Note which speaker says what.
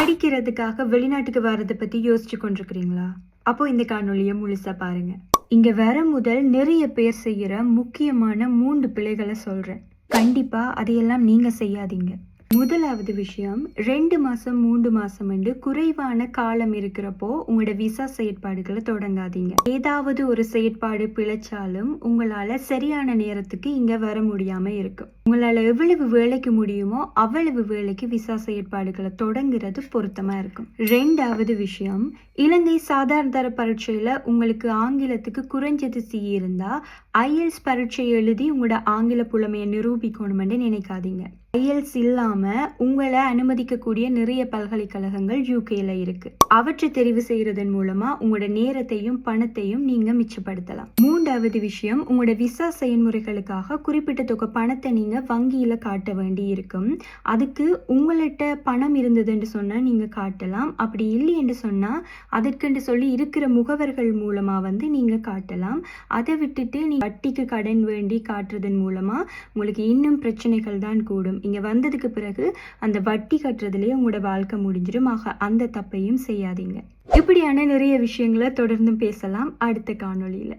Speaker 1: படிக்கிறதுக்காக வெளிநாட்டுக்கு வர்றதை பத்தி யோசிச்சு கொண்டிருக்கிறீங்களா? அப்போ இந்த காணொளியை முழுசா பாருங்க. இங்க வர முதல் நிறைய பேர் செய்யற முக்கியமான 3 பிழைகளை சொல்றேன். கண்டிப்பா அதையெல்லாம் நீங்க செய்யாதீங்க. முதலாவது விஷயம், 2 மாசம் 3 மாசம் என்று குறைவான காலம் இருக்கிறப்போ உங்களோட விசா செயற்பாடுகளை தொடங்காதீங்க. ஏதாவது ஒரு செயற்பாடு பிழைச்சாலும் உங்களால சரியான நேரத்துக்கு இங்க வர முடியாம இருக்கும். உங்களால எவ்வளவு வேலைக்கு முடியுமோ அவ்வளவு வேலைக்கு விசா செயற்பாடுகளை தொடங்குறது பொருத்தமா இருக்கும். 2வது விஷயம், இலங்கை சாதாரண தர பரீட்சையில உங்களுக்கு ஆங்கிலத்துக்கு குறைஞ்சது C இருந்தா IELTS பரீட்சை எழுதி உங்களோட ஆங்கில புலமையை நிரூபிக்கணும்னு நினைக்காதீங்க. IELTS இல்லாம உங்களை அனுமதிக்கக்கூடிய நிறைய பல்கலைக்கழகங்கள் UKல இருக்கு. அவற்றை தெரிவு செய்யறதன் மூலமா உங்களோட நேரத்தையும் பணத்தையும் நீங்க மிச்சப்படுத்தலாம். 3வது விஷயம், உங்களோட விசா செயல்முறைகளுக்காக குறிப்பிட்ட தொகை பணத்தை நீங்க வங்கியில காட்ட வேண்டி இருக்கும். அதுக்கு உங்கள்கிட்ட பணம் இருந்ததுன்னு சொன்னா நீங்க காட்டலாம். அப்படி இல்லை என்று சொன்னா அதற்கென்று சொல்லி இருக்கிற முகவர்கள் மூலமா நீங்க காட்டலாம். அதை விட்டுட்டு நீங்க வட்டிக்கு கடன் வேண்டி காட்டுறதன் மூலமா உங்களுக்கு இன்னும் பிரச்சனைகள் தான் கூடும். இங்க வந்ததுக்கு பிறகு அந்த வட்டி கட்டுறதுலயே உங்களோட வாழ்க்கை முடிஞ்சிடும். ஆக அந்த தப்பையும் செய்யாதீங்க. இப்படியான நிறைய விஷயங்களை தொடர்ந்து பேசலாம் அடுத்த காணொளியில.